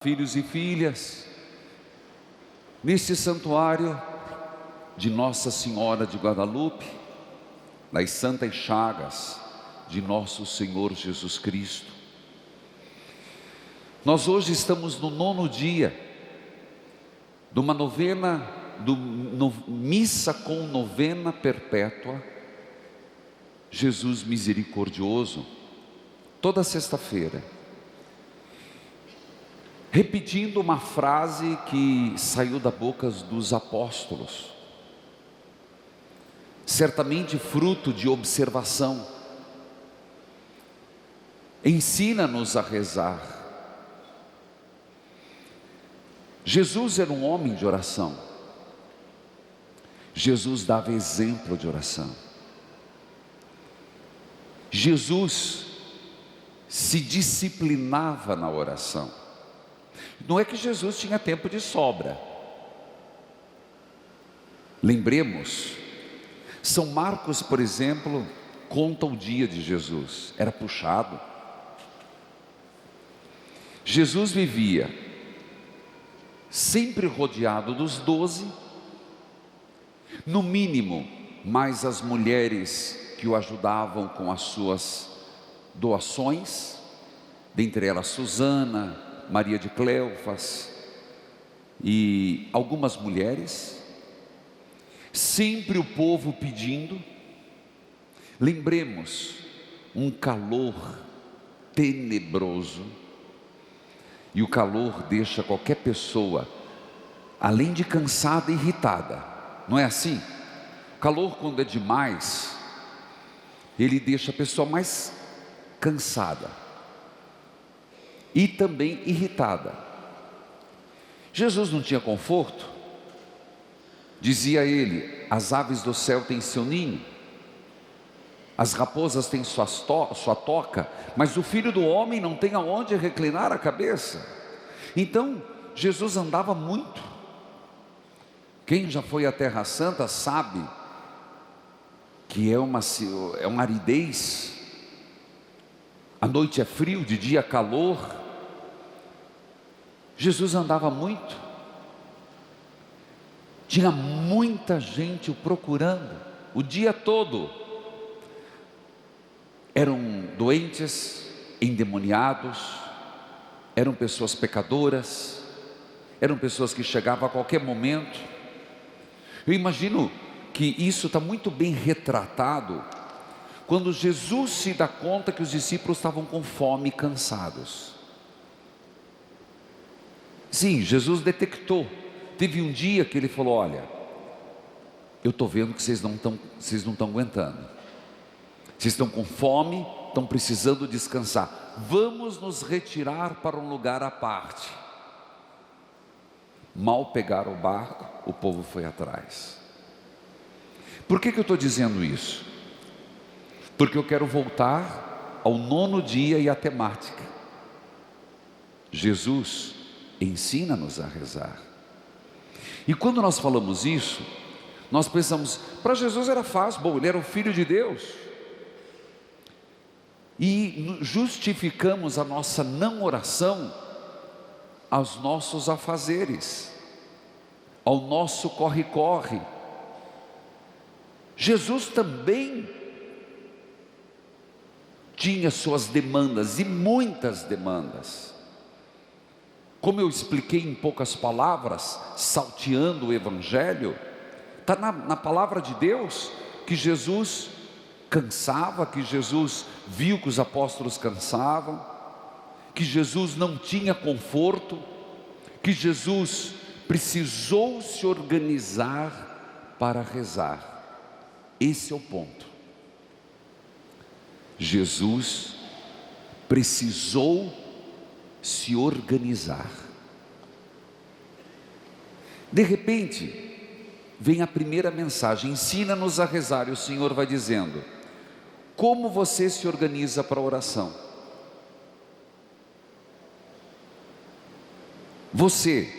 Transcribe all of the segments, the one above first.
Filhos e filhas, neste santuário de Nossa Senhora de Guadalupe, nas Santas Chagas de Nosso Senhor Jesus Cristo, nós hoje estamos no 9º dia de uma novena, missa com novena perpétua, Jesus Misericordioso, toda sexta-feira, repetindo uma frase que saiu da boca dos apóstolos, certamente fruto de observação. Ensina-nos a rezar. Jesus era um homem de oração. Jesus dava exemplo de oração. Jesus se disciplinava na oração. Não é que Jesus tinha tempo de sobra. Lembremos, São Marcos, por exemplo, conta o dia de Jesus, era puxado. Jesus vivia sempre rodeado dos 12, no mínimo, mais as mulheres que o ajudavam com as suas doações, dentre elas Susana, Maria de Cleofas e algumas mulheres, sempre o povo pedindo. Lembremos, um calor tenebroso, e o calor deixa qualquer pessoa, além de cansada, irritada, não é assim? O calor, quando é demais, ele deixa a pessoa mais cansada e também irritada. Jesus não tinha conforto. Dizia ele: as aves do céu têm seu ninho, as raposas têm sua toca, mas o filho do homem não tem aonde reclinar a cabeça. Então Jesus andava muito. Quem já foi à Terra Santa sabe que é uma aridez. À noite é frio, de dia calor. Jesus andava muito. Tinha muita gente o procurando o dia todo. Eram doentes, endemoniados, eram pessoas pecadoras, eram pessoas que chegavam a qualquer momento. Eu imagino que isso está muito bem retratado quando Jesus se dá conta que os discípulos estavam com fome e cansados. Sim, Jesus detectou. Teve um dia que ele falou: olha, eu estou vendo que vocês não estão aguentando. Vocês estão com fome, estão precisando descansar. Vamos nos retirar para um lugar à parte. Mal pegaram o barco, o povo foi atrás. Por que eu estou dizendo isso? Porque eu quero voltar ao 9º dia e à temática. Jesus ensina-nos a rezar. E quando nós falamos isso, nós pensamos, para Jesus era fácil, bom, ele era o Filho de Deus. E justificamos a nossa não oração aos nossos afazeres, ao nosso corre-corre. Jesus também tinha suas demandas, e muitas demandas. Como eu expliquei em poucas palavras, salteando o Evangelho, está na palavra de Deus que Jesus cansava, que Jesus viu que os apóstolos cansavam, que Jesus não tinha conforto, que Jesus precisou se organizar para rezar. Esse é o ponto. Jesus precisou se organizar. De repente, vem a primeira mensagem: ensina-nos a rezar, e o Senhor vai dizendo: como você se organiza para a oração? Você,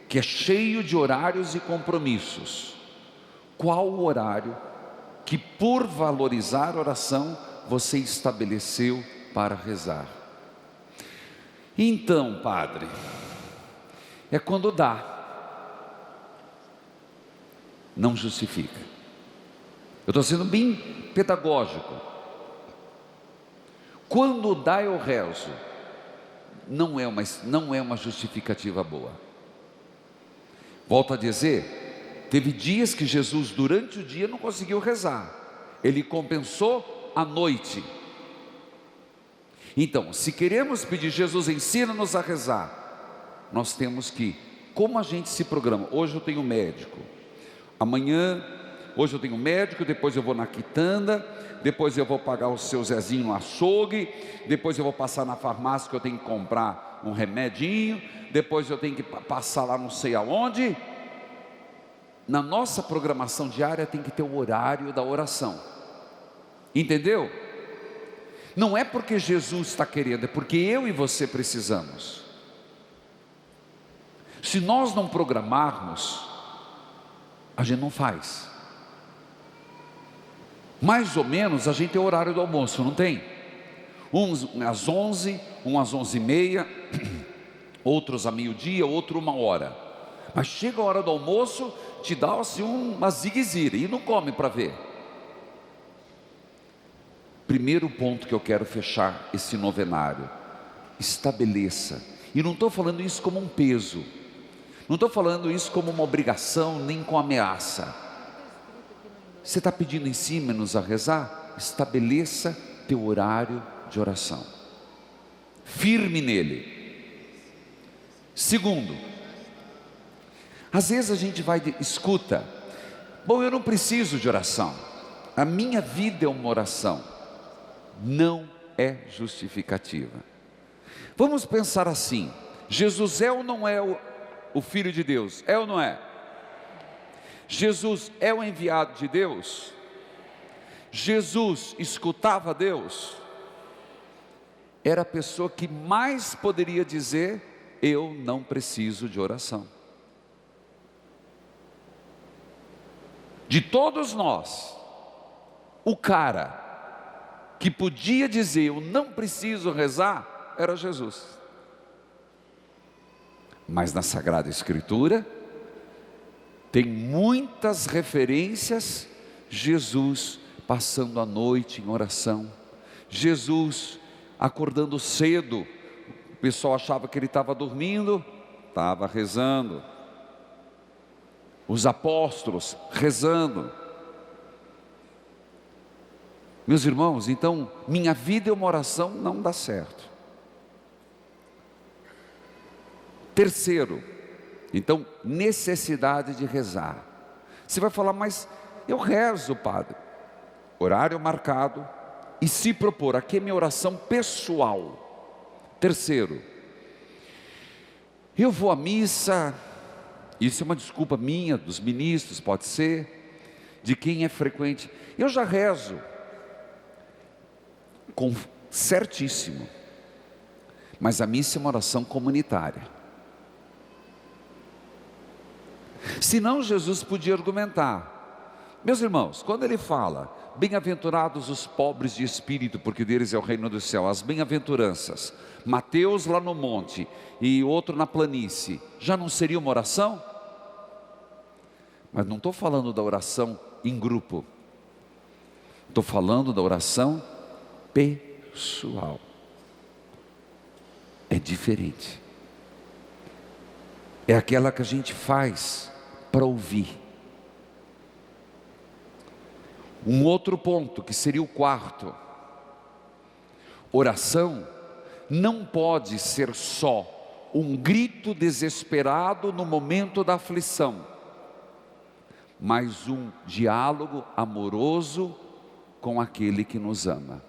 que é cheio de horários e compromissos, qual o horário que, por valorizar a oração, você estabeleceu para rezar? Então, padre, é quando dá, não justifica. Eu estou sendo bem pedagógico. Quando dá eu rezo, não é uma justificativa boa. Volto a dizer, teve dias que Jesus durante o dia não conseguiu rezar, ele compensou à noite. Então, se queremos pedir, Jesus ensina-nos a rezar, nós temos que, como a gente se programa, hoje eu tenho médico, hoje eu tenho médico, depois eu vou na quitanda, depois eu vou pagar o seu Zezinho no açougue, depois eu vou passar na farmácia que eu tenho que comprar um remedinho, depois eu tenho que passar lá não sei aonde. Na nossa programação diária tem que ter o horário da oração, entendeu? Não é porque Jesus está querendo, é porque eu e você precisamos. Se nós não programarmos, a gente não faz. Mais ou menos a gente tem o horário do almoço, não tem? Uns às 11, uns às 11h30, outros a meio-dia, outro 1h. Mas chega a hora do almoço, te dá assim uma zigue-zira e não come para ver. Primeiro ponto que eu quero fechar esse novenário: estabeleça. E não estou falando isso como um peso, não estou falando isso como uma obrigação, nem com ameaça. Você está pedindo ensina-nos a rezar? Estabeleça teu horário de oração, firme nele. Segundo, às vezes a gente escuta, bom, eu não preciso de oração, a minha vida é uma oração. Não é justificativa. Vamos pensar assim: Jesus é ou não é o Filho de Deus? É ou não é? Jesus é o enviado de Deus? Jesus escutava Deus? Era a pessoa que mais poderia dizer: eu não preciso de oração. De todos nós, o cara que podia dizer eu não preciso rezar era Jesus. Mas na Sagrada Escritura tem muitas referências, Jesus passando a noite em oração, Jesus acordando cedo, o pessoal achava que ele estava dormindo, estava rezando. Os apóstolos rezando. Meus irmãos, então, minha vida é uma oração, não dá certo. Terceiro, então, necessidade de rezar. Você vai falar, mas eu rezo, padre. Horário marcado e se propor, aqui é minha oração pessoal. Terceiro, eu vou à missa, isso é uma desculpa minha, dos ministros, pode ser, de quem é frequente. Eu já rezo, certíssimo, mas a missa é uma oração comunitária. Senão Jesus podia argumentar, meus irmãos, quando ele fala, bem-aventurados os pobres de espírito, porque deles é o reino do céu, as bem-aventuranças, Mateus lá no monte e outro na planície, já não seria uma oração? Mas não estou falando da oração em grupo, estou falando da oração pessoal. É diferente, é aquela que a gente faz para ouvir. Um outro ponto, que seria o quarto: oração não pode ser só um grito desesperado no momento da aflição, mas um diálogo amoroso com aquele que nos ama.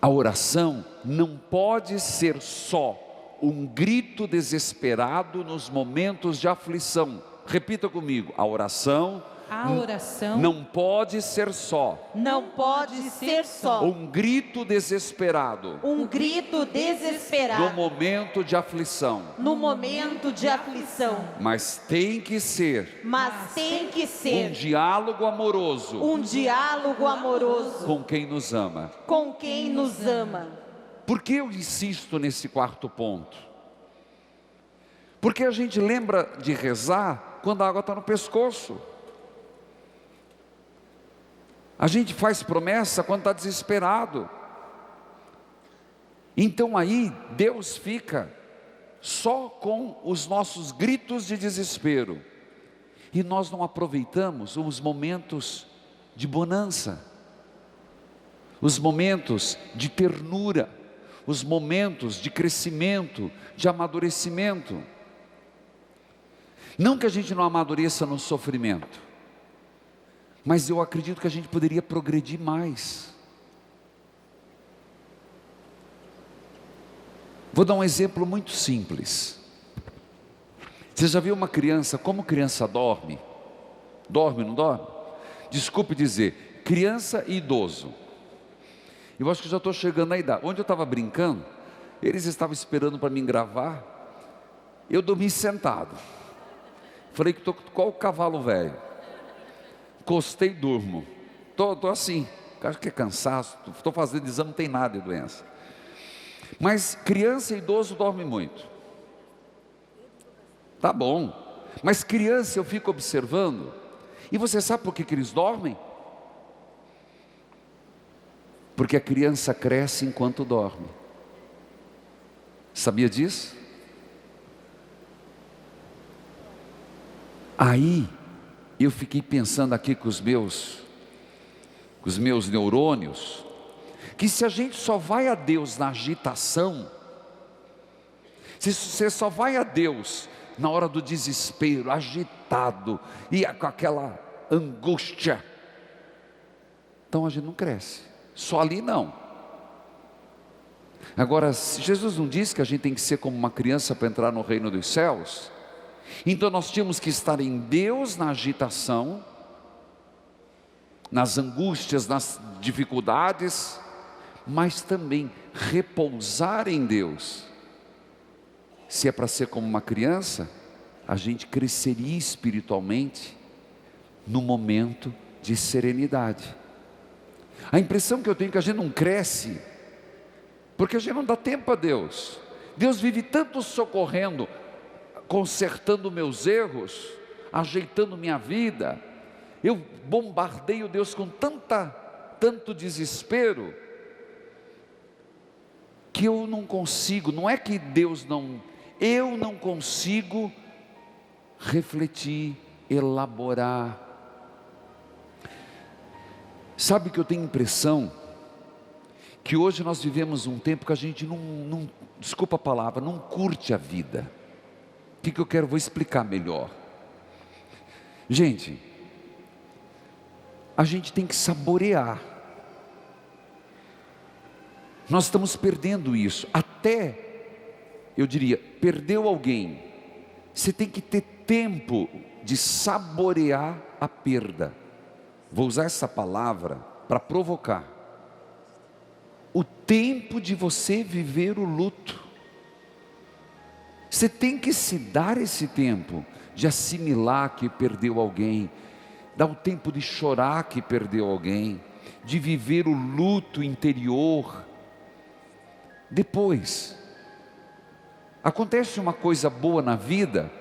A oração não pode ser só um grito desesperado nos momentos de aflição. Repita comigo: a oração não pode ser só um grito desesperado no momento de aflição, mas tem que ser um diálogo amoroso com quem nos ama. Por que eu insisto nesse quarto ponto? Porque a gente lembra de rezar quando a água está no pescoço. A gente faz promessa quando está desesperado. Então aí Deus fica só com os nossos gritos de desespero. E nós não aproveitamos os momentos de bonança, os momentos de ternura, os momentos de crescimento, de amadurecimento. Não que a gente não amadureça no sofrimento, mas eu acredito que a gente poderia progredir mais. Vou dar um exemplo muito simples. Você já viu uma criança, como criança dorme? Dorme, não dorme? Desculpe dizer, criança e idoso. Eu acho que já estou chegando na idade. Onde eu estava brincando, eles estavam esperando para mim gravar. Eu dormi sentado. Falei que estou qual o cavalo velho. Encostei e durmo. Estou assim, acho que é cansaço. Estou fazendo exame, não tem nada de doença. Mas criança e idoso dormem muito. Tá bom. Mas criança eu fico observando. E você sabe por que eles dormem? Porque a criança cresce enquanto dorme. Sabia disso? Aí eu fiquei pensando aqui com os meus neurônios, que se a gente só vai a Deus na agitação, se você só vai a Deus na hora do desespero, agitado, e com aquela angústia, então a gente não cresce, só ali não. Agora, se Jesus não disse que a gente tem que ser como uma criança para entrar no reino dos céus, então nós tínhamos que estar em Deus na agitação, nas angústias, nas dificuldades, mas também repousar em Deus. Se é para ser como uma criança, a gente cresceria espiritualmente no momento de serenidade. A impressão que eu tenho é que a gente não cresce, porque a gente não dá tempo a Deus. Deus vive tanto socorrendo, consertando meus erros, ajeitando minha vida. Eu bombardeio Deus com tanto desespero, que eu não consigo, não é que eu não consigo refletir, elaborar. Sabe que eu tenho impressão que hoje nós vivemos um tempo que a gente não desculpa a palavra, não curte a vida. O que eu quero, vou explicar melhor. Gente, a gente tem que saborear. Nós estamos perdendo isso. Até, eu diria, perdeu alguém, você tem que ter tempo de saborear a perda. Vou usar essa palavra para provocar. O tempo de você viver o luto. Você tem que se dar esse tempo de assimilar que perdeu alguém, dar o tempo de chorar que perdeu alguém, de viver o luto interior. Depois, acontece uma coisa boa na vida,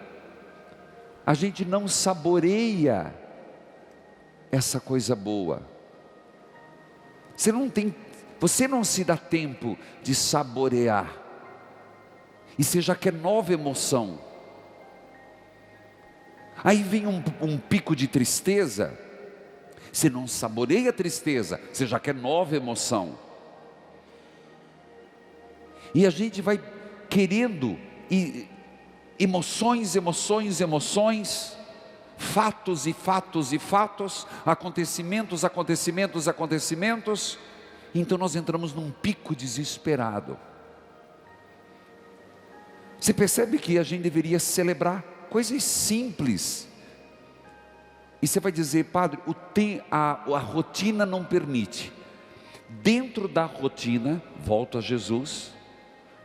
a gente não saboreia essa coisa boa. Você não se dá tempo de saborear. E você já quer nova emoção. Aí vem um pico de tristeza, você não saboreia a tristeza, você já quer nova emoção. E a gente vai querendo emoções, fatos e fatos e fatos, acontecimentos. Então nós entramos num pico desesperado. Você percebe que a gente deveria celebrar coisas simples. E você vai dizer, padre, a rotina não permite. Dentro da rotina, volto a Jesus,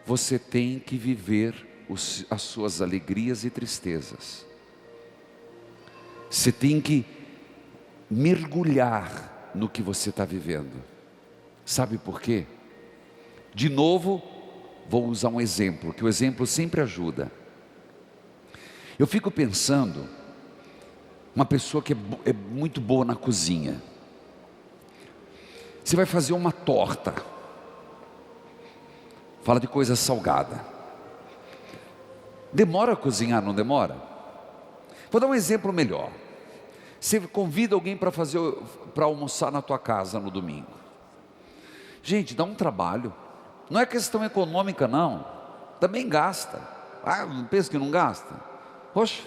você tem que viver as suas alegrias e tristezas. Você tem que mergulhar no que você está vivendo. Sabe por quê? De novo, vou usar um exemplo, que o exemplo sempre ajuda. Eu fico pensando, uma pessoa que é muito boa na cozinha. Você vai fazer uma torta, fala de coisa salgada. Demora a cozinhar, não demora? Vou dar um exemplo melhor. Você convida alguém para almoçar na tua casa no domingo. Gente, dá um trabalho. Não é questão econômica não. Também gasta. Não pensa que não gasta? Poxa,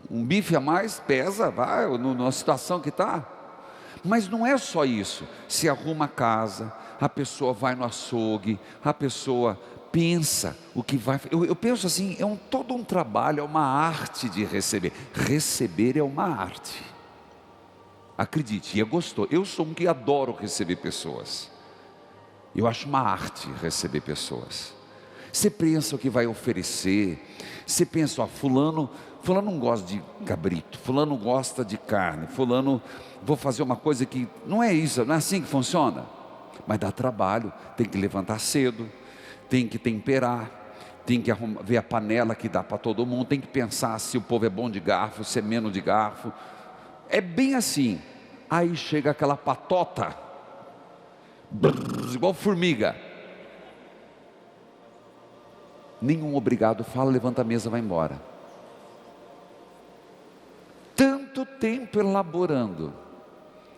um bife a mais pesa, vai, na situação que está. Mas não é só isso. Se arruma a casa, a pessoa vai no açougue, a pessoa pensa o que vai. Eu penso assim, todo um trabalho, é uma arte de receber. Receber é uma arte. Acredite, gostou. Eu sou um que adoro receber pessoas. Eu acho uma arte receber pessoas. Você pensa o que vai oferecer. Você pensa, fulano não gosta de cabrito, fulano gosta de carne, fulano, vou fazer uma coisa que não é isso, não é assim que funciona. Mas dá trabalho, tem que levantar cedo, tem que temperar, tem que ver a panela que dá para todo mundo, tem que pensar se o povo é bom de garfo, se é menos de garfo. É bem assim. Aí chega aquela patota, igual formiga. Nenhum obrigado fala, levanta a mesa, vai embora. Tanto tempo elaborando,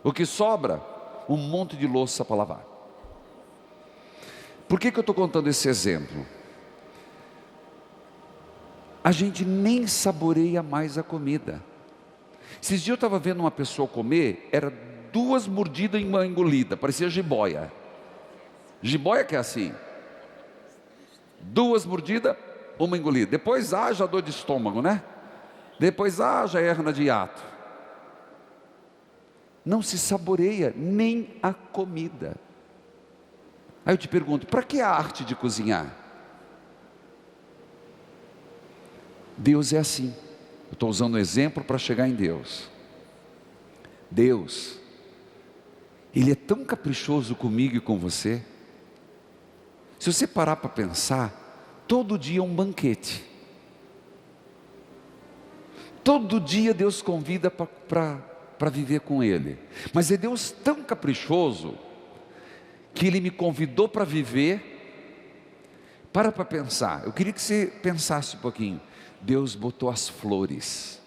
o que sobra? Um monte de louça para lavar. Por que eu estou contando esse exemplo? A gente nem saboreia mais a comida. Esses dias eu estava vendo uma pessoa comer, era 2 mordidas e uma engolida, parecia jiboia. Jiboia que é assim, 2 mordidas, uma engolida. Depois haja dor de estômago, né? Depois haja hérnia de hiato. Não se saboreia nem a comida. Aí eu te pergunto, para que a arte de cozinhar? Deus é assim. Eu estou usando um exemplo para chegar em Deus. Deus, Ele é tão caprichoso comigo e com você. Se você parar para pensar, todo dia é um banquete. Todo dia Deus convida para viver com Ele. Mas é Deus tão caprichoso, que Ele me convidou para viver. Para pensar, eu queria que você pensasse um pouquinho. Deus botou as flores,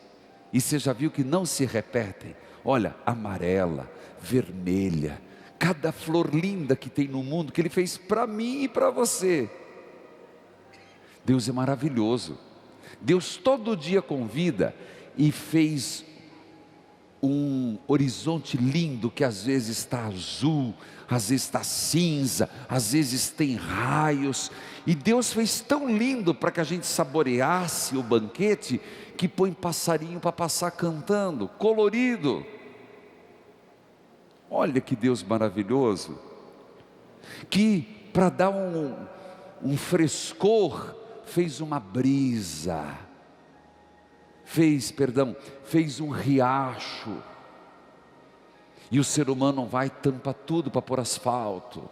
e você já viu que não se repetem? Olha, amarela, vermelha, cada flor linda que tem no mundo, que Ele fez para mim e para você. Deus é maravilhoso. Deus todo dia convida, e fez um horizonte lindo, que às vezes está azul, às vezes está cinza, às vezes tem raios, e Deus fez tão lindo para que a gente saboreasse o banquete, que põe passarinho para passar cantando, colorido. Olha que Deus maravilhoso, que para dar um frescor, fez uma brisa, fez um riacho, e o ser humano vai, tampa tudo para pôr asfalto.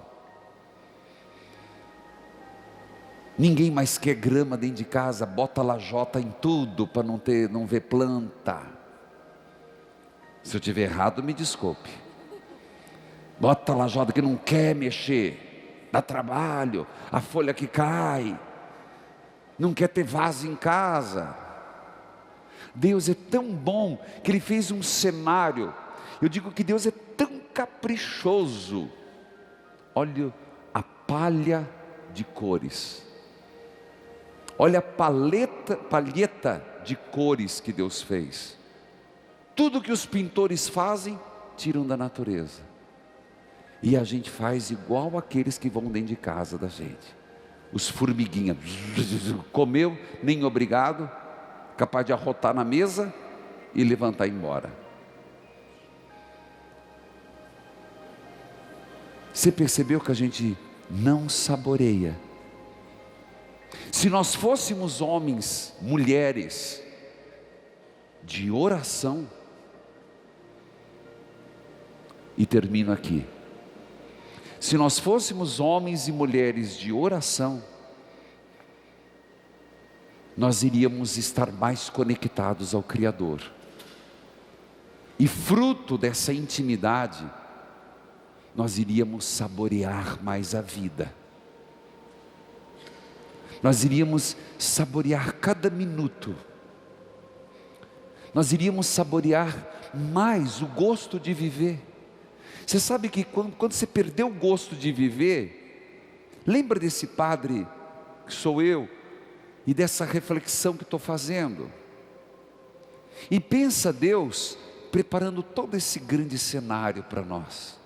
Ninguém mais quer grama dentro de casa, bota lajota em tudo para não ver planta. Se eu tiver errado, me desculpe. Bota lajota que não quer mexer, dá trabalho, a folha que cai, não quer ter vaso em casa. Deus é tão bom que Ele fez um cenário. Eu digo que Deus é tão caprichoso. Olha a palha de cores. Olha a palheta de cores que Deus fez. Tudo que os pintores fazem, tiram da natureza. E a gente faz igual aqueles que vão dentro de casa da gente. Os formiguinhas. Comeu, nem obrigado. Capaz de arrotar na mesa e levantar e ir embora. Você percebeu que a gente não saboreia? Se nós fôssemos homens, mulheres de oração, e termino aqui, Se nós fôssemos homens e mulheres de oração, nós iríamos estar mais conectados ao Criador. E fruto dessa intimidade, nós iríamos saborear mais a vida. Nós iríamos saborear cada minuto. Nós iríamos saborear mais o gosto de viver. Você sabe que quando você perdeu o gosto de viver, lembra desse padre que sou eu, e dessa reflexão que estou fazendo. E pensa Deus preparando todo esse grande cenário para nós.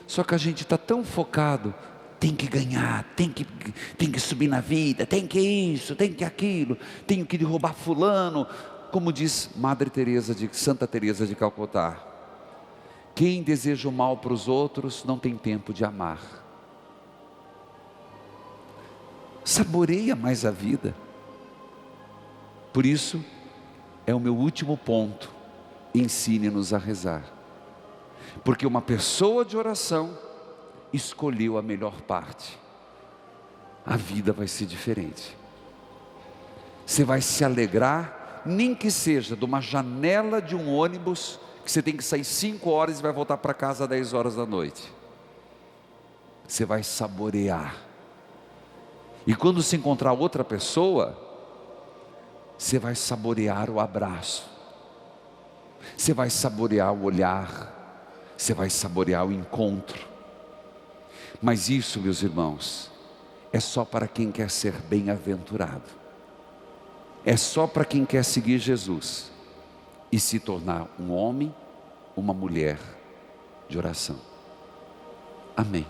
Só que a gente está tão focado, tem que ganhar, tem que subir na vida, tem que isso, tem que aquilo, tenho que derrubar fulano, como diz Santa Teresa de Calcutá: quem deseja o mal para os outros não tem tempo de amar. Saboreia mais a vida. Por isso, é o meu último ponto: ensine-nos a rezar. Porque uma pessoa de oração escolheu a melhor parte. A vida vai ser diferente. Você vai se alegrar, nem que seja de uma janela de um ônibus, que você tem que sair 5 horas e vai voltar para casa às 10 horas da noite. Você vai saborear. E quando se encontrar outra pessoa, você vai saborear o abraço, você vai saborear o olhar, você vai saborear o encontro. Mas isso, meus irmãos, é só para quem quer ser bem-aventurado. É só para quem quer seguir Jesus e se tornar um homem, uma mulher de oração. Amém.